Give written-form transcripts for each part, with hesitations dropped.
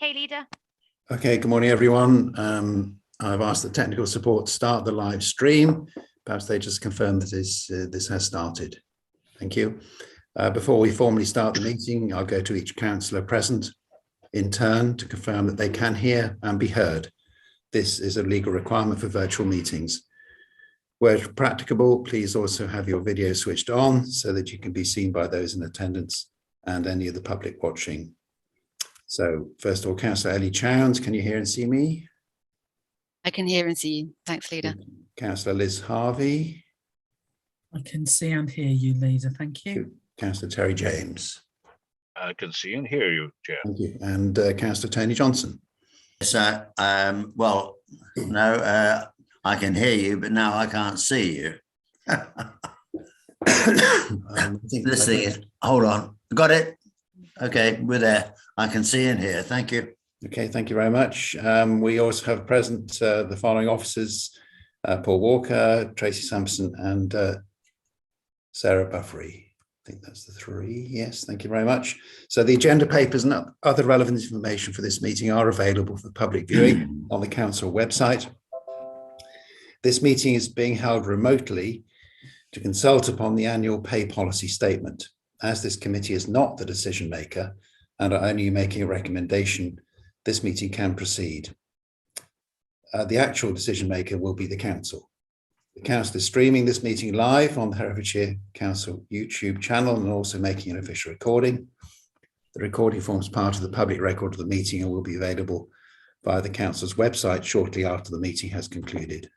Okay, Leader. Okay, good morning, everyone. I've asked the technical support to start the live stream. Perhaps they just confirm that this has started. Thank you. Before we formally start the meeting, I'll go to each councillor present in turn to confirm that they can hear and be heard. This is a legal requirement for virtual meetings. Where practicable, please also have your video switched on so that you can be seen by those in attendance and any of the public watching. So first of all, Councillor Ellie Chowns, can you hear and see me? I can hear and see you. Thanks, Leader. Councillor Liz Harvey. I can see and hear you, Leader. Thank you. Councillor Terry James. I can see and hear you, Chair. Thank you. And Councillor Tony Johnson. Yes, well, no, I can hear you, but now I can't see you. This thing is, hold on, got it? Okay, we're there. I can see and hear. Thank you. Okay, thank you very much. We also have present the following officers, Paul Walker, Tracy Sampson and Sarah Buffery. I think that's the three. Yes, thank you very much. So the agenda papers and other relevant information for this meeting are available for public viewing on the council website. This meeting is being held remotely to consult upon the annual pay policy statement. As this committee is not the decision maker and are only making a recommendation, this meeting can proceed. The actual decision maker will be the council. The council is streaming this meeting live on the Herefordshire Council YouTube channel and also making an official recording. The recording forms part of the public record of the meeting and will be available via the council's website shortly after the meeting has concluded.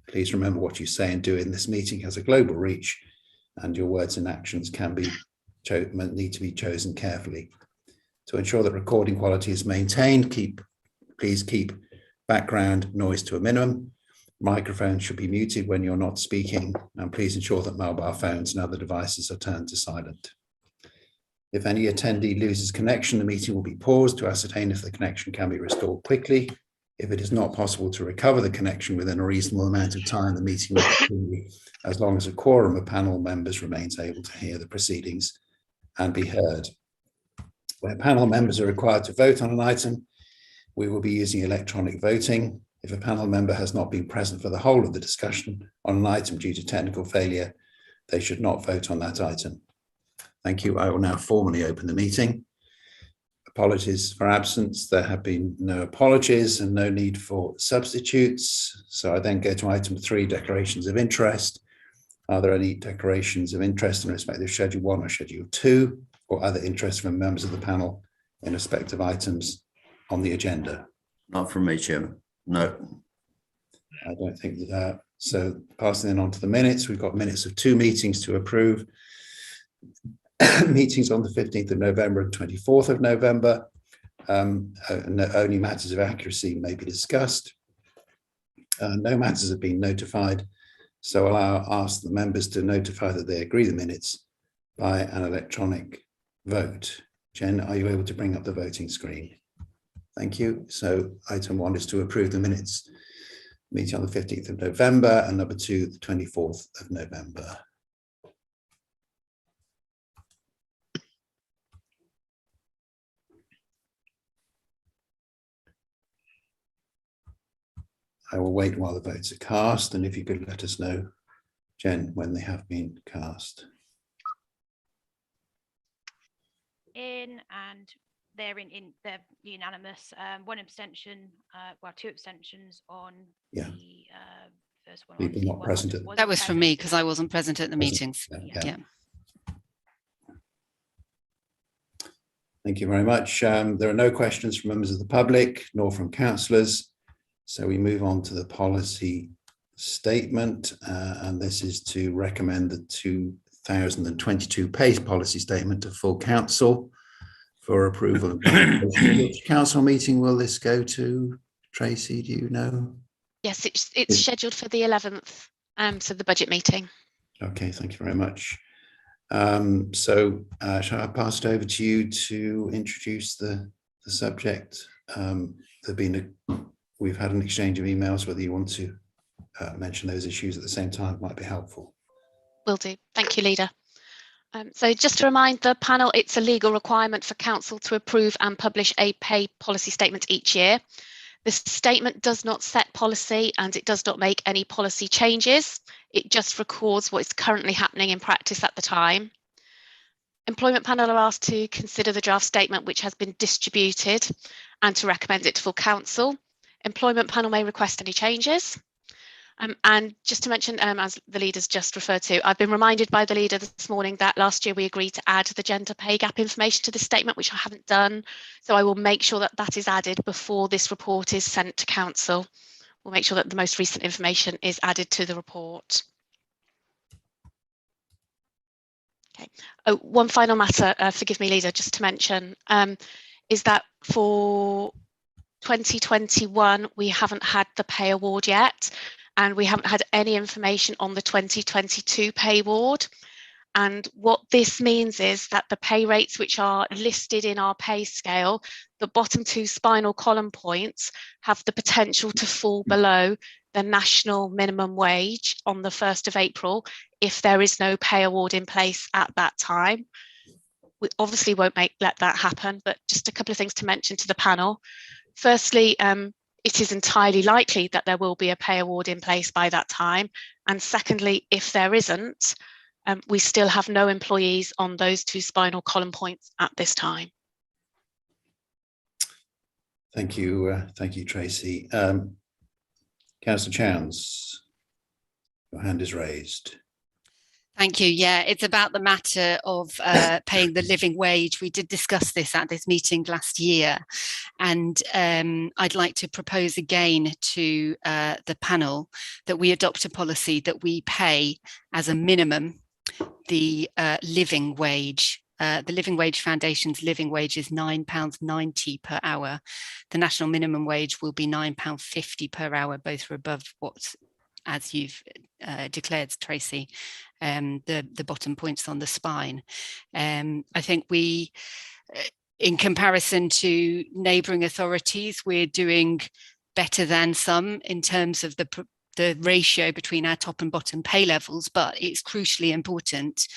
Please remember what you say and do in this meeting has a global reach, and your words and actions need to be chosen carefully. To ensure that recording quality is maintained, please keep background noise to a minimum. Microphones should be muted when you're not speaking, and please ensure that mobile phones and other devices are turned to silent. If any attendee loses connection, the meeting will be paused to ascertain if the connection can be restored quickly. If it is not possible to recover the connection within a reasonable amount of time, the meeting will continue as long as a quorum of panel members remains able to hear the proceedings and be heard. Where panel members are required to vote on an item, we will be using electronic voting. If a panel member has not been present for the whole of the discussion on an item due to technical failure, they should not vote on that item. Thank you. I will now formally open the meeting. Apologies for absence. There have been no apologies and no need for substitutes. So I then go to item 3, declarations of interest. Are there any declarations of interest in respect of Schedule 1 or Schedule 2 or other interest from members of the panel in respect of items on the agenda? Not from me, Chairman. No. I don't think that. So passing then on to the minutes, we've got minutes of 2 meetings to approve. Meetings on the 15th of November and 24th of November. Only matters of accuracy may be discussed. No matters have been notified. So I'll ask the members to notify that they agree the minutes by an electronic vote. Jen, are you able to bring up the voting screen? Thank you. So item 1 is to approve the minutes meeting on the 15th of November and number 2, the 24th of November. I will wait while the votes are cast, and if you could let us know, Jen, when they have been cast. And they're they're unanimous. 1 abstention, well, 2 abstentions on the first one. People not present. That was from me because I wasn't present at the meetings. Yeah. Thank you very much. There are no questions from members of the public nor from councillors. So we move on to the policy statement, and this is to recommend the 2022 pay policy statement to full council for approval. Which council meeting will this go to? Tracy, do you know? Yes, it's scheduled for the 11th, so the budget meeting. Okay, thank you very much. Shall I pass it over to you to introduce the subject? We've had an exchange of emails. Whether you want to mention those issues at the same time might be helpful. Will do. Thank you, Leader. So just to remind the panel, it's a legal requirement for council to approve and publish a pay policy statement each year. The statement does not set policy and it does not make any policy changes. It just records what is currently happening in practice at the time. Employment panel are asked to consider the draft statement which has been distributed and to recommend it to full council. Employment panel may request any changes. And just to mention, as the leaders just referred to, I've been reminded by the leader this morning that last year we agreed to add the gender pay gap information to the statement, which I haven't done. So I will make sure that that is added before this report is sent to council. We'll make sure that the most recent information is added to the report. Okay. Oh, one final matter, forgive me, leader, just to mention, is that for 2021, we haven't had the pay award yet. And we haven't had any information on the 2022 pay award. And what this means is that the pay rates which are listed in our pay scale, the bottom 2 spinal column points, have the potential to fall below the national minimum wage on the 1st of April if there is no pay award in place at that time. We obviously won't let that happen, but just a couple of things to mention to the panel. Firstly, it is entirely likely that there will be a pay award in place by that time. And secondly, if there isn't, we still have no employees on those 2 spinal column points at this time. Thank you, Tracy. Councillor Chowns, your hand is raised. Thank you. Yeah, it's about the matter of paying the living wage. We did discuss this at this meeting last year, and I'd like to propose again to the panel that we adopt a policy that we pay as a minimum the living wage. The Living Wage Foundation's living wage is £9.90 per hour. The national minimum wage will be £9.50 per hour. Both are above what, as you've declared, Tracy, the bottom points on the spine. I think we, in comparison to neighbouring authorities, we're doing better than some in terms of the ratio between our top and bottom pay levels, but it's crucially important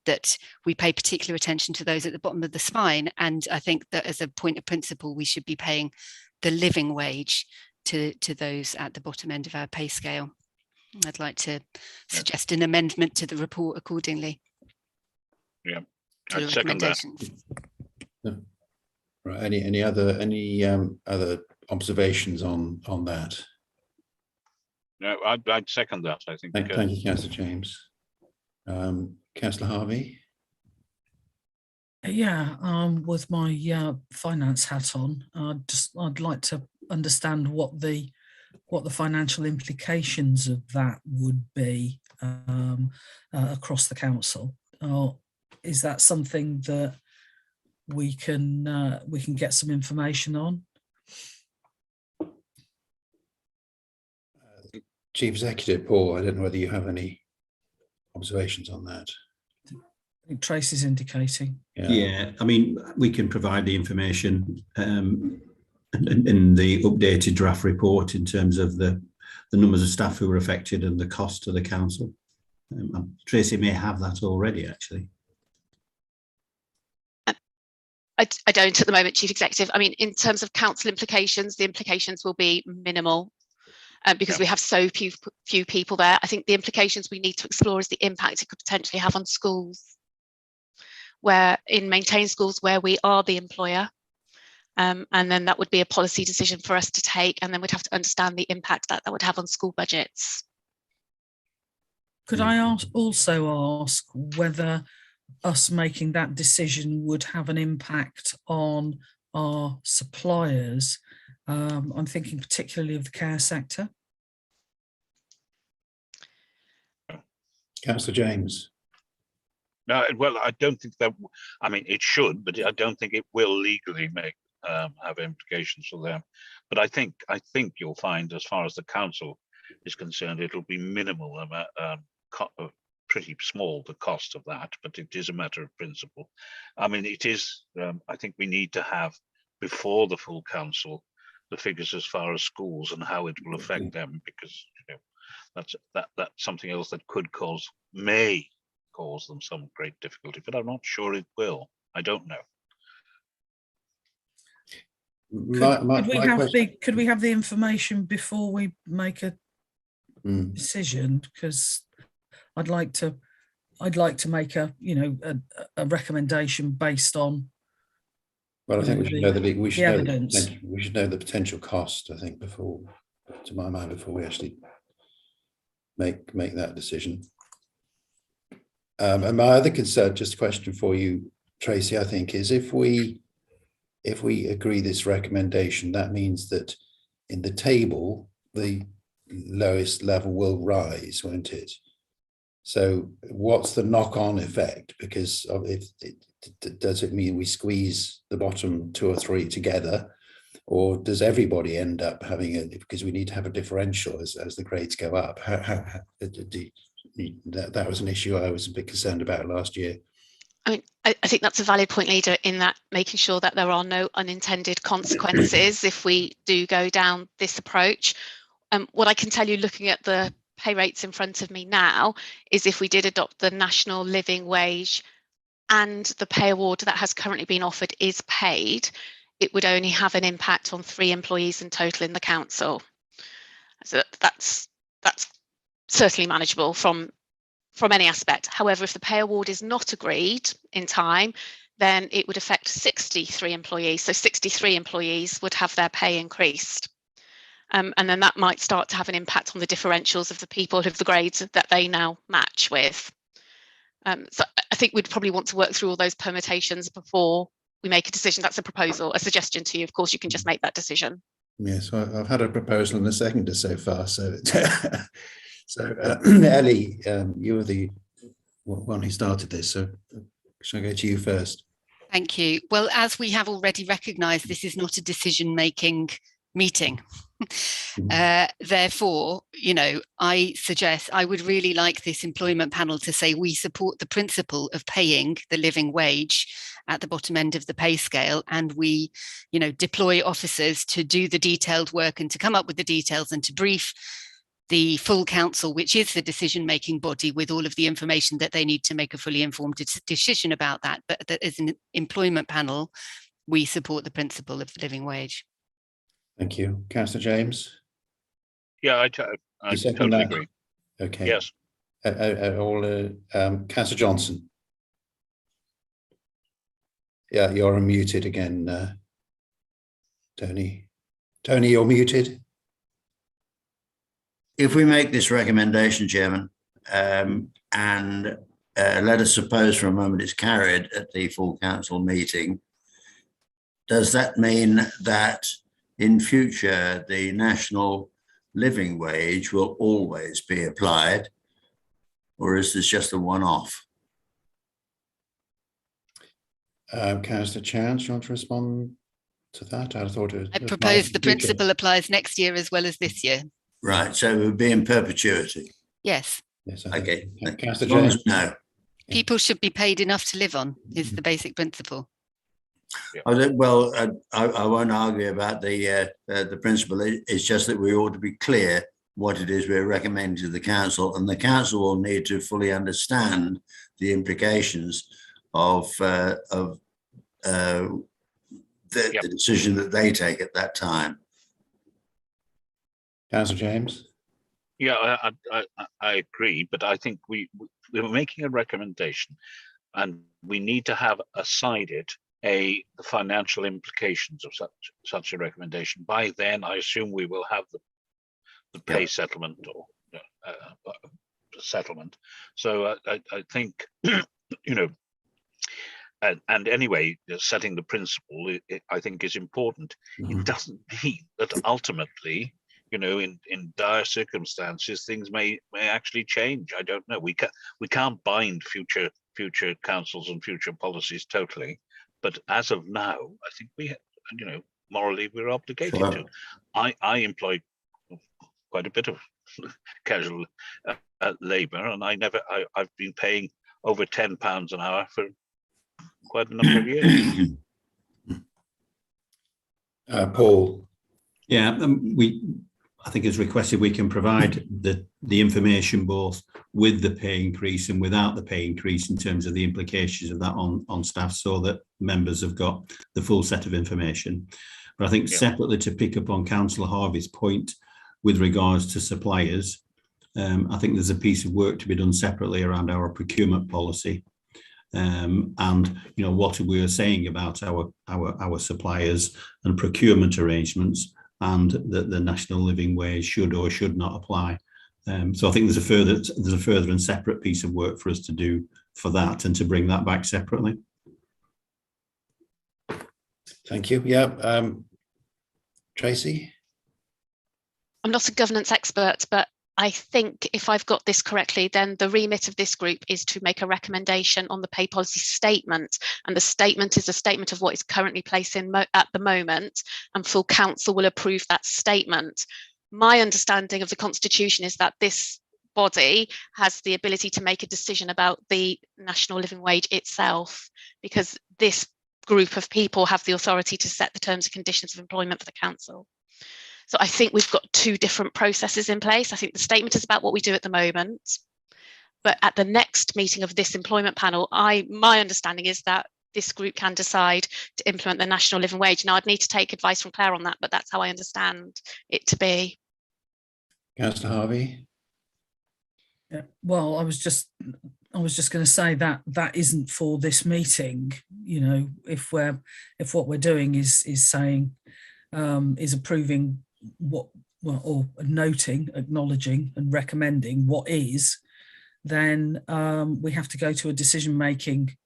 that we pay particular attention to those at the bottom of the spine. And I think that as a point of principle, we should be paying the living wage to those at the bottom end of our pay scale. I'd like to suggest an amendment to the report accordingly. Yeah, I'd second that. No. Right. Any other observations on that? No, I'd second that. I think. Thank you, Councillor James. Councillor Harvey. Yeah, with my finance hat on, I'd like to understand what the financial implications of that would be across the council. Or is that something that we can get some information on? Chief Executive Paul, I don't know whether you have any observations on that. I think Tracy's indicating. Yeah, I mean, we can provide the information in the updated draft report in terms of the numbers of staff who were affected and the cost to the council. Tracy may have that already, actually. I don't at the moment, Chief Executive. I mean, in terms of council implications, the implications will be minimal because we have so few people there. I think the implications we need to explore is the impact it could potentially have on schools, where in maintained schools where we are the employer. And then that would be a policy decision for us to take, and then we'd have to understand the impact that would have on school budgets. Could I also ask whether us making that decision would have an impact on our suppliers? I'm thinking particularly of the care sector. Councillor James. No, well, I don't think that. I mean, it should, but I don't think it will legally have implications for them. But I think you'll find, as far as the council is concerned, it'll be minimal, pretty small, the cost of that. But it is a matter of principle. I mean, it is. I think we need to have before the full council the figures as far as schools and how it will affect them, because that's something else that could cause, may cause them some great difficulty, but I'm not sure it will. I don't know. Could we have the information before we make a decision? Because I'd like to make a a recommendation based on. Well, I think we should know we should know evidence. We should know the potential cost, I think, before, to my mind, before we actually make that decision. And my other concern, just a question for you, Tracy, I think, is if we agree this recommendation, that means that in the table, the lowest level will rise, won't it? So what's the knock-on effect? Because does it mean we squeeze the bottom 2 or 3 together, or does everybody end up having it, because we need to have a differential as the grades go up? That was an issue I was a bit concerned about last year. I mean, I think that's a valid point, Leader, in that making sure that there are no unintended consequences if we do go down this approach. What I can tell you, looking at the pay rates in front of me now, is if we did adopt the national living wage and the pay award that has currently been offered is paid, it would only have an impact on 3 employees in total in the council. So that's certainly manageable from any aspect. However, if the pay award is not agreed in time, then it would affect 63 employees. So 63 employees would have their pay increased. And then that might start to have an impact on the differentials of the people who have the grades that they now match with. So I think we'd probably want to work through all those permutations before we make a decision. That's a proposal, a suggestion to you. Of course, you can just make that decision. Yes, well, I've had a proposal and a seconder so far. So, Ellie, you were the one who started this. So shall I go to you first? Thank you. Well, as we have already recognised, this is not a decision-making meeting. Therefore, I suggest I would really like this employment panel to say we support the principle of paying the living wage at the bottom end of the pay scale, and we, deploy officers to do the detailed work and to come up with the details and to brief the full council, which is the decision-making body, with all of the information that they need to make a fully informed decision about that. But that as an employment panel, we support the principle of the living wage. Thank you. Councillor James? Yeah, I totally agree. Okay. Yes. Councillor Johnson? Yeah, you're unmuted again, Tony. Tony, you're muted. If we make this recommendation, Chairman, and let us suppose for a moment it's carried at the full council meeting, does that mean that in future the national living wage will always be applied, or is this just a one-off? Councillor Chance, you want to respond to that? I propose the principle applies next year as well as this year. Right, so it would be in perpetuity. Yes. Yes. Okay. Councillor James? No. People should be paid enough to live on is the basic principle. Yeah. Well, I won't argue about the principle. It's just that we ought to be clear what it is we're recommending to the council, and the council will need to fully understand the implications of the decision that they take at that time. Councillor James? Yeah, I agree, but I think we're making a recommendation, and we need to have aside it the financial implications of such a recommendation. By then, I assume we will have the pay settlement or settlement. So I think and anyway, setting the principle, I think, is important. It doesn't mean that ultimately, in dire circumstances, things may actually change. I don't know. We can't bind future councils and future policies totally. But as of now, I think we, morally we're obligated to. I employ quite a bit of casual labour, and I've been paying over £10 an hour for quite a number of years. Paul? Yeah, I think as requested, we can provide the information both with the pay increase and without the pay increase in terms of the implications of that on staff, so that members have got the full set of information. But I think separately, to pick up on Councillor Harvey's point with regards to suppliers, I think there's a piece of work to be done separately around our procurement policy. And what we are saying about our suppliers and procurement arrangements, and that the national living wage should or should not apply. So I think there's a further and separate piece of work for us to do for that, and to bring that back separately. Thank you. Yeah, Tracy. I'm not a governance expert, but I think if I've got this correctly, then the remit of this group is to make a recommendation on the pay policy statement. And the statement is a statement of what is currently placed in at the moment, and full council will approve that statement. My understanding of the Constitution is that this body has the ability to make a decision about the national living wage itself, because this group of people have the authority to set the terms and conditions of employment for the council. So I think we've got two different processes in place. I think the statement is about what we do at the moment, but at the next meeting of this employment panel, my understanding is that this group can decide to implement the national living wage. Now, I'd need to take advice from Claire on that, but that's how I understand it to be. Councillor Harvey. Yeah, well, I was just going to say that isn't for this meeting. If what we're doing is saying is approving or noting, acknowledging and recommending what is, then we have to go to a decision-making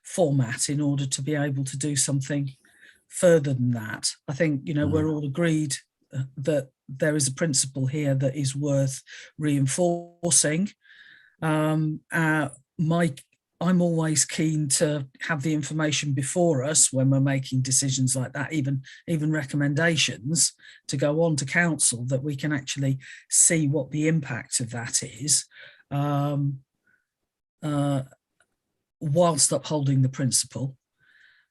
format in order to be able to do something further than that. I think, we're all agreed that there is a principle here that is worth reinforcing. I'm always keen to have the information before us when we're making decisions like that, even recommendations, to go on to council, that we can actually see what the impact of that is, whilst upholding the principle.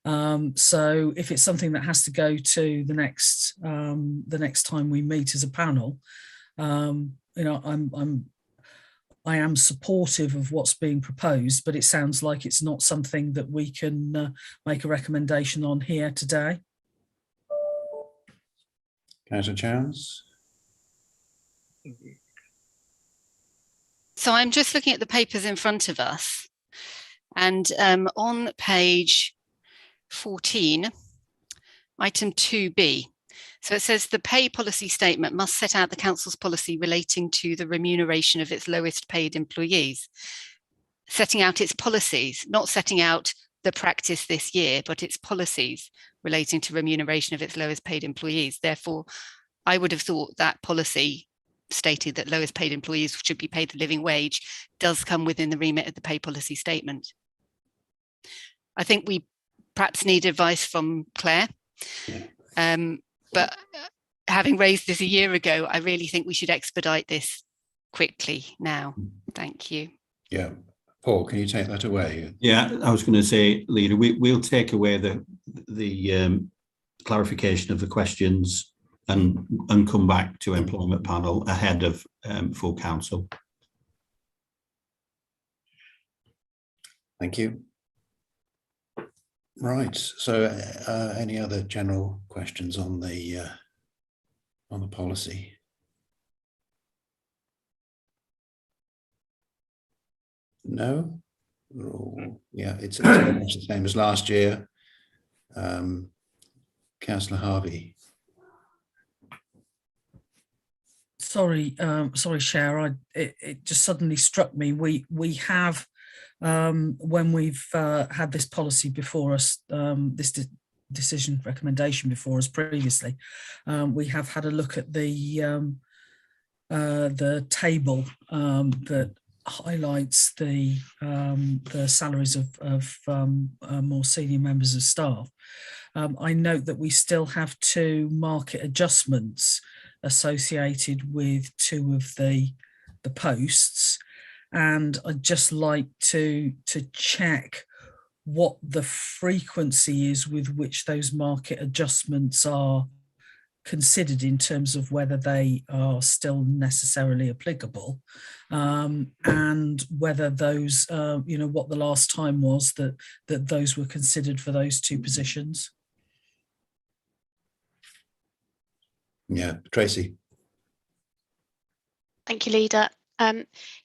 So if it's something that has to go to the next time we meet as a panel, I am supportive of what's being proposed, but it sounds like it's not something that we can make a recommendation on here today. Councillor Chowns. So I'm just looking at the papers in front of us, and on page 14, item 2B. So it says the pay policy statement must set out the council's policy relating to the remuneration of its lowest paid employees. Setting out its policies, not setting out the practice this year, but its policies relating to remuneration of its lowest paid employees. Therefore, I would have thought that policy stated that lowest paid employees should be paid the living wage does come within the remit of the pay policy statement. I think we perhaps need advice from Claire. But having raised this a year ago, I really think we should expedite this quickly now. Thank you. Yeah. Paul, can you take that away? Yeah, I was going to say, Leader, we'll take away the clarification of the questions and come back to employment panel ahead of full council. Thank you. Right. So, any other general questions on the policy? No. Yeah, it's very much the same as last year. Councillor Harvey. Sorry, Chair. It just suddenly struck me. We have. When we've had this policy before us, this decision recommendation before us previously, we have had a look at the table that highlights the salaries of more senior members of staff. I note that we still have 2 market adjustments associated with 2 of the posts. And I'd just like to check what the frequency is with which those market adjustments are considered in terms of whether they are still necessarily applicable, and whether those, what the last time was that those were considered for those two positions. Yeah, Tracy. Thank you, Leader.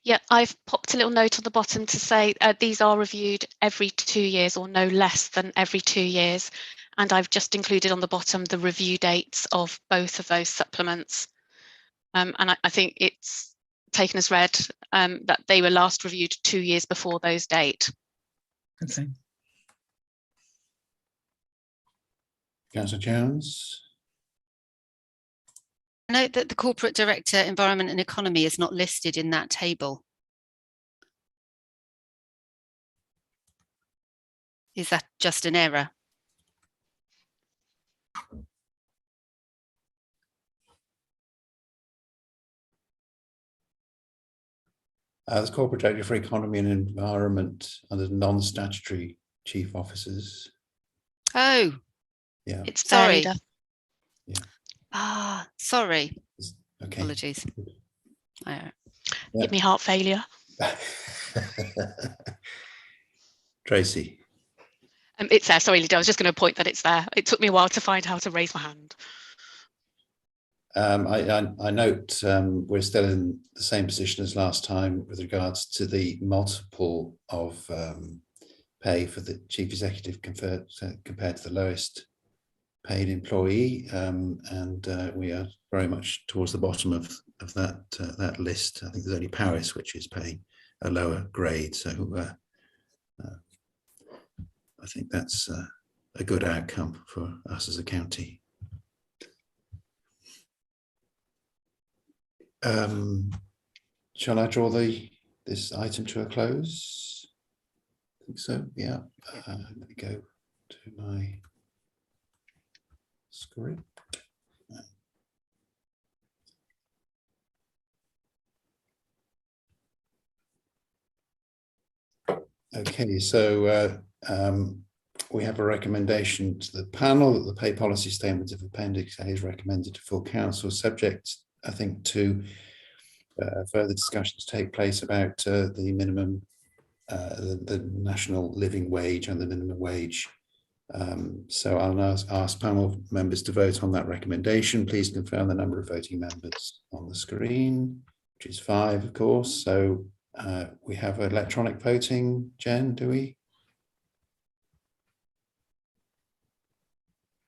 Yeah, I've popped a little note on the bottom to say these are reviewed every 2 years or no less than every 2 years. And I've just included on the bottom the review dates of both of those supplements. And I think it's taken as read that they were last reviewed 2 years before those date. Okay. Councillor Jones. Note that the Corporate Director, Environment and Economy is not listed in that table. Is that just an error? There's Corporate Director for Economy and Environment under non-statutory chief officers. Oh, Yeah. It's sorry. Leader. Yeah. Ah, sorry. Okay. Apologies. Yeah. Give me heart failure. Tracy. It's there. Sorry, Leader. I was just going to point that it's there. It took me a while to find how to raise my hand. I note we're still in the same position as last time with regards to the multiple of pay for the chief executive compared to the lowest paid employee, and we are very much towards the bottom of that list. I think there's only Paris which is paying a lower grade, so I think that's a good outcome for us as a county. Shall I draw this item to a close? I think so, yeah. Let me go to my script. Okay, so we have a recommendation to the panel that the pay policy statement of Appendix A is recommended to full council, subject, I think, to further discussions take place about the minimum, the national living wage and the minimum wage. So I'll ask panel members to vote on that recommendation. Please confirm the number of voting members on the screen, which is 5, of course. So we have electronic voting, Jen, do we?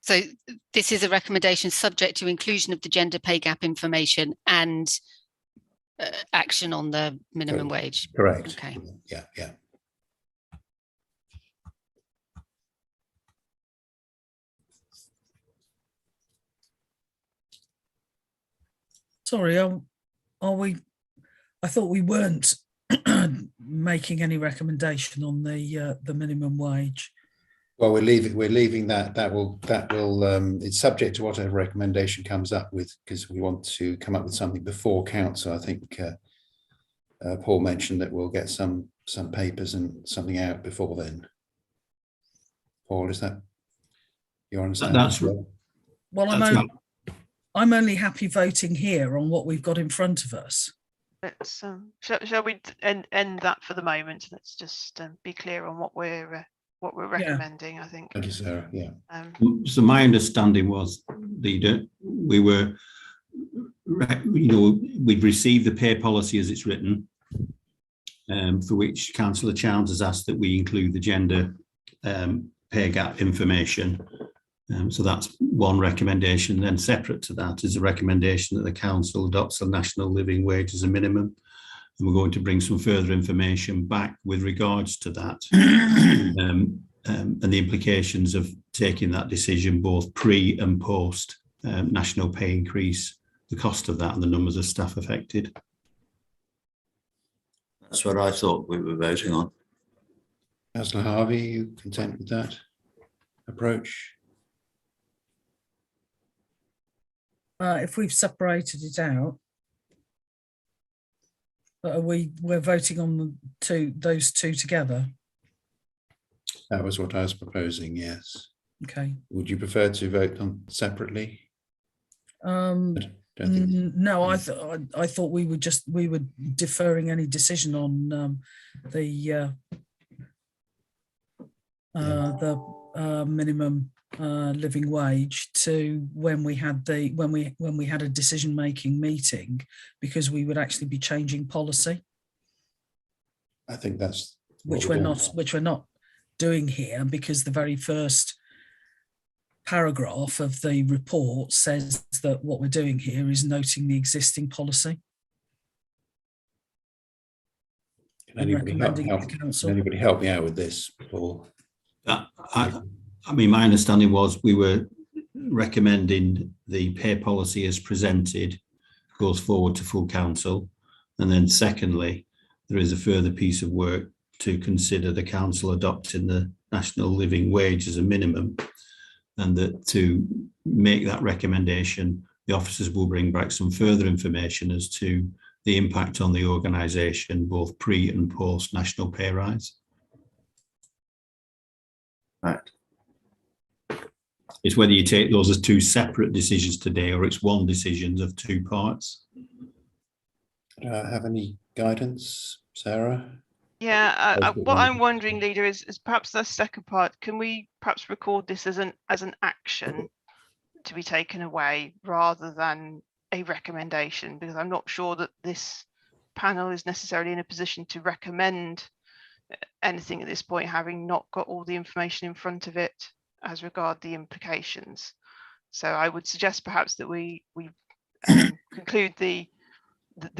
So this is a recommendation subject to inclusion of the gender pay gap information and action on the minimum wage. Correct. Okay. Yeah, yeah. Sorry, are we? I thought we weren't making any recommendation on the minimum wage. Well, we're leaving that. That will. It's subject to whatever recommendation comes up with, because we want to come up with something before council. I think Paul mentioned that we'll get some papers and something out before then. Paul, is that your understanding? That's well. I'm only happy voting here on what we've got in front of us. Let's shall we end that for the moment? Let's just be clear on what we're recommending. I think. Thank you, Sarah. Yeah. So my understanding was, Leader, we were, we've received the pay policy as it's written, for which Councillor Childs has asked that we include the gender pay gap information. So that's one recommendation. Then separate to that is a recommendation that the council adopts a national living wage as a minimum. And we're going to bring some further information back with regards to that and the implications of taking that decision both pre and post national pay increase, the cost of that and the numbers of staff affected. That's what I thought we were voting on. Councillor Harvey, you content with that approach? If we've separated it out, we're voting on those two together. That was what I was proposing. Yes. Okay. Would you prefer to vote on separately? Don't think No, I thought we were deferring any decision on the minimum living wage to when we had a decision-making meeting, because we would actually be changing policy. I think that's which we're not doing here, because the very first paragraph of the report says that what we're doing here is noting the existing policy. Can anybody help me out with this, Paul? I mean, my understanding was we were recommending the pay policy as presented goes forward to full council, and then secondly, there is a further piece of work to consider the council adopting the national living wage as a minimum, and that to make that recommendation, the officers will bring back some further information as to the impact on the organisation, both pre and post national pay rise. Right. It's whether you take those as two separate decisions today, or it's one decision of two parts. Have any guidance, Sarah? Yeah, what I'm wondering, Leader, is perhaps the second part. Can we perhaps record this as an action to be taken away rather than a recommendation? Because I'm not sure that this panel is necessarily in a position to recommend anything at this point, having not got all the information in front of it as regard the implications. So I would suggest perhaps that we conclude the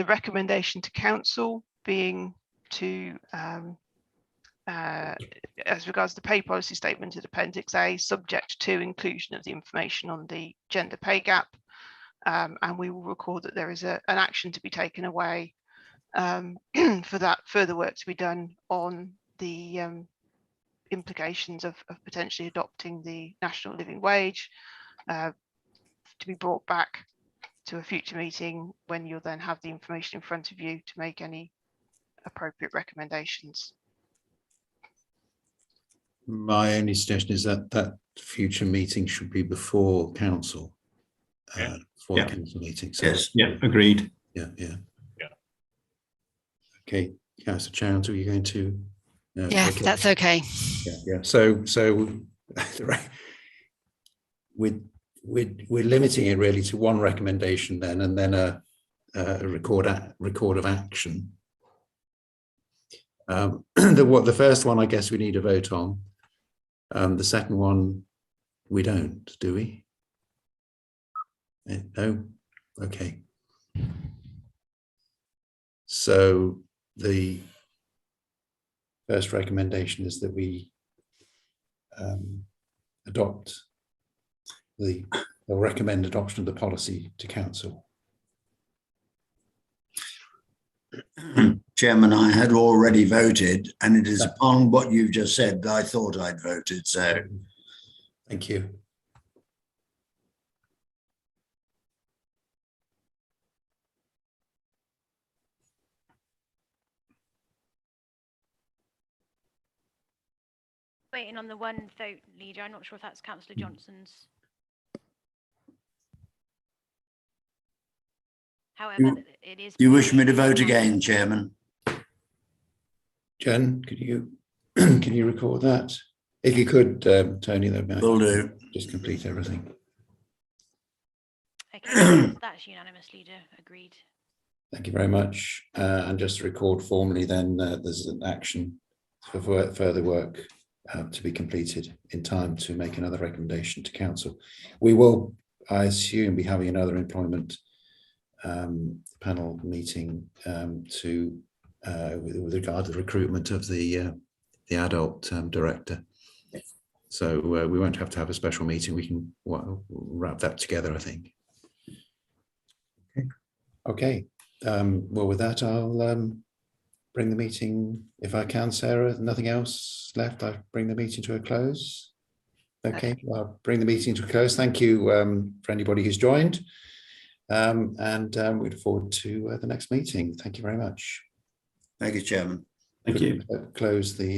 recommendation to council being to as regards the pay policy statement at Appendix A, subject to inclusion of the information on the gender pay gap, and we will record that there is an action to be taken away for that further work to be done on the implications of potentially adopting the national living wage, to be brought back to a future meeting when you'll then have the information in front of you to make any appropriate recommendations. My only suggestion is that future meeting should be before council, before the council meeting. So, Yes. Yeah, agreed. Yeah. Okay, Councillor Chowns, are you going to? Yes, that's okay. Yeah. So we're limiting it really to one recommendation then, and then a record of action. The first one, I guess we need a vote on. The second one, we don't, do we? No? Okay. So the first recommendation is that we recommend adoption of the policy to council. Chairman, I had already voted, and it is upon what you've just said that I thought I'd voted. So, thank you. Waiting on the one vote, Leader. I'm not sure if that's Councillor Johnson's. However, it is. You wish me to vote again, Chairman? Jen, could you record that? If you could, Tony, that might Will do. Just complete everything. Okay, that's unanimous, Leader. Agreed. Thank you very much. And just to record formally, then there's an action for further work to be completed in time to make another recommendation to council. We will, I assume, be having another employment panel meeting with regard to the recruitment of the adult director. So we won't have to have a special meeting. We can wrap that together, I think. Okay. Well, with that, I'll bring the meeting, if I can, Sarah. Nothing else left. I'll bring the meeting to a close. Okay, I'll bring the meeting to a close. Thank you for anybody who's joined. And we look forward to the next meeting. Thank you very much. Thank you, Chairman. Thank you. Close the